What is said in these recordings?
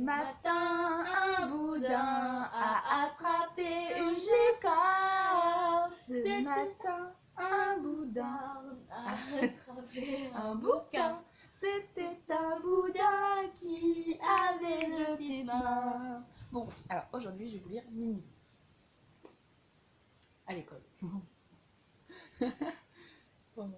matin, un boudin a attrapé une licorne. Ce matin, un boudin a attrapé un bouquin. C'était un boudin qui avait deux petites mains. Bon, alors aujourd'hui, je vais vous lire Mini à l'école. Bon.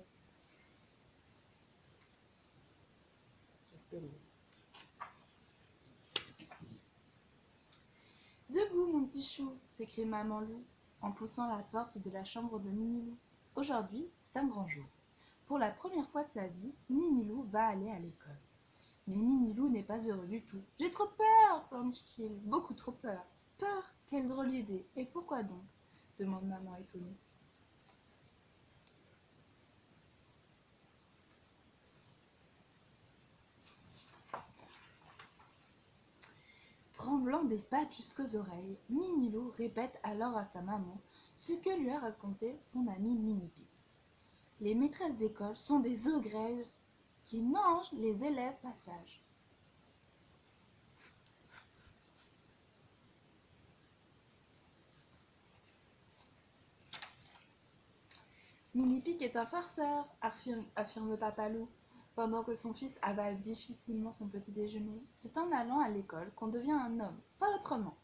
Debout, mon petit chou, s'écrie maman loup en poussant la porte de la chambre de Minilou. Aujourd'hui, c'est un grand jour. Pour la première fois de sa vie, Minilou va aller à l'école. Mais Minilou n'est pas heureux du tout. « J'ai trop peur !» pleurniche-t-il. « Beaucoup trop peur. »« Peur ? Quelle drôle d'idée. Et pourquoi donc ?» demande maman étonnée. Tremblant des pattes jusqu'aux oreilles, Minilou répète alors à sa maman ce que lui a raconté son ami Minipic. Les maîtresses d'école sont des ogresse qui mangent les élèves pas sages. Minipic est un farceur, affirme Papa Loup, pendant que son fils avale difficilement son petit déjeuner. C'est en allant à l'école qu'on devient un homme, pas autrement.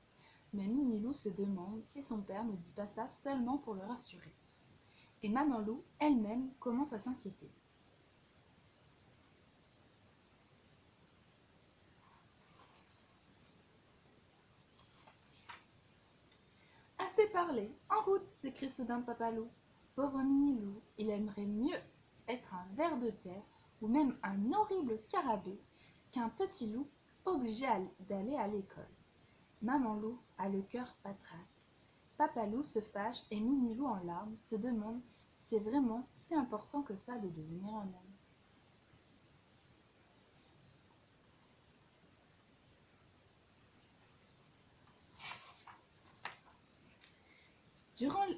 Mais Minilou se demande si son père ne dit pas ça seulement pour le rassurer. Et Maman Loup, elle-même, commence à s'inquiéter. Assez parlé, en route, s'écrie soudain Papa Loup. Pauvre Minilou, il aimerait mieux être un ver de terre ou même un horrible scarabée qu'un petit loup obligé d'aller à l'école. Maman Loup a le cœur patraque. Papa Loup se fâche et Minilou en larmes se demande si c'est vraiment si important que ça de devenir un homme.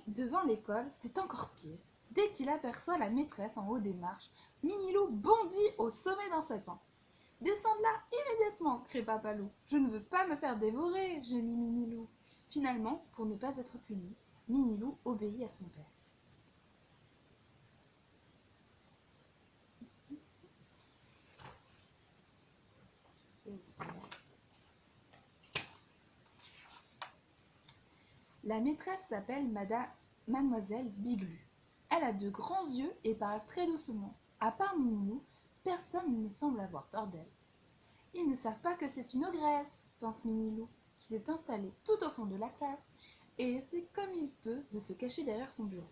Devant l'école, c'est encore pire. Dès qu'il aperçoit la maîtresse en haut des marches, Minilou bondit au sommet d'un sapin. « Descends de là immédiatement !» crie Papa Loup. « Je ne veux pas me faire dévorer !» gémit Minilou. Finalement, pour ne pas être puni, Minilou obéit à son père. La maîtresse s'appelle Mademoiselle Biglu. Elle a de grands yeux et parle très doucement. À part Minilou, personne ne semble avoir peur d'elle. Ils ne savent pas que c'est une ogresse, pense Minilou, qui s'est installée tout au fond de la classe et essaie comme il peut de se cacher derrière son bureau.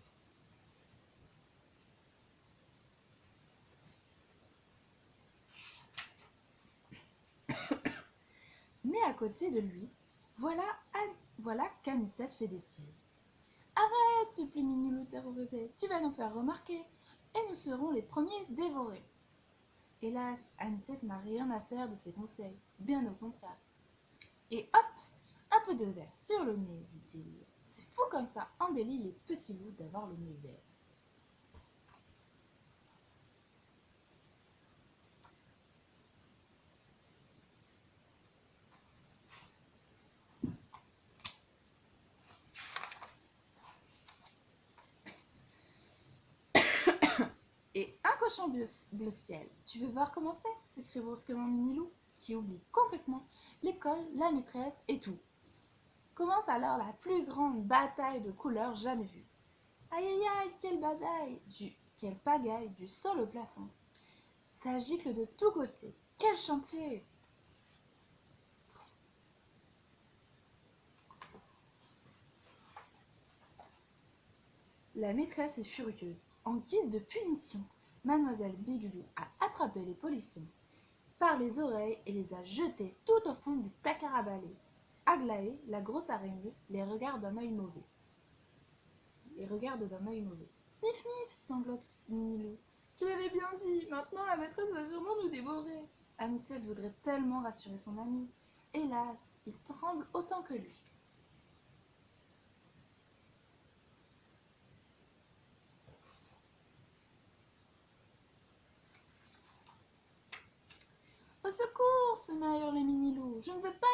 Mais à côté de lui, voilà qu'Anicette fait des siennes. « Arrête !» supplie Minilou terrorisé. « Tu vas nous faire remarquer et nous serons les premiers dévorés. » Hélas, Anicette n'a rien à faire de ses conseils, bien au contraire. Et hop, un peu de verre sur le nez, dit-il. C'est fou comme ça embellit les petits loups d'avoir le nez vert. Et un cochon bleu ciel. Tu veux voir comment c'est s'écrie brusquement Minilou, qui oublie complètement l'école, la maîtresse et tout. Commence alors la plus grande bataille de couleurs jamais vue. Aïe aïe aïe, quelle bataille, quelle pagaille, du sol au plafond. Ça gicle de tous côtés. Quel chantier! La maîtresse est furieuse. En guise de punition, Mademoiselle Biglu a attrapé les polissons par les oreilles et les a jetés tout au fond du placard à balai. Aglaé, la grosse araignée, les regarde d'un œil mauvais. Sniff, sniff, sanglote Minilou. Je l'avais bien dit, maintenant la maîtresse va sûrement nous dévorer. Anicette voudrait tellement rassurer son ami. Hélas, il tremble autant que lui. Au secours, se met à hurler Minilou. Je ne veux pas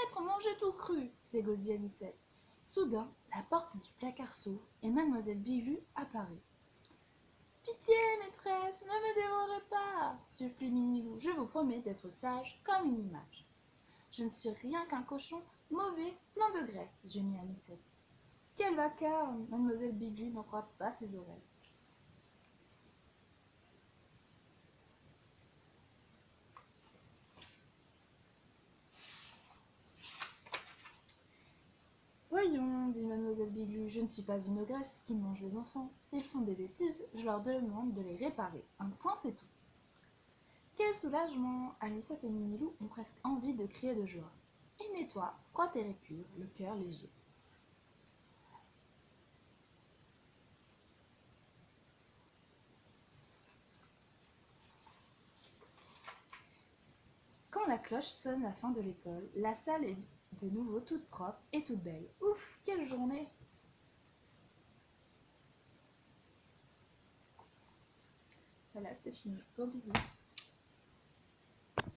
tout cru, s'égosille Anicette. Soudain, la porte du placard s'ouvre et mademoiselle Bilu apparaît. Pitié, maîtresse, ne me dévorez pas, supplie Minilou. Je vous promets d'être sage comme une image. Je ne suis rien qu'un cochon mauvais, plein de graisse, gémit Anicette. Quel vacarme! Mademoiselle Bilu n'en croit pas ses oreilles. Voyons, dit mademoiselle Bilu, je ne suis pas une ogresse qui mange les enfants. S'ils font des bêtises, je leur demande de les réparer. Un point, c'est tout. Quel soulagement! Anicette et Minilou ont presque envie de crier de joie. Et nettoient, frottent et récurent, le cœur léger. Quand la cloche sonne la fin de l'école, la salle est de nouveau toute propre et toute belle. Ouf, quelle journée! Voilà, c'est fini. Gros bisous.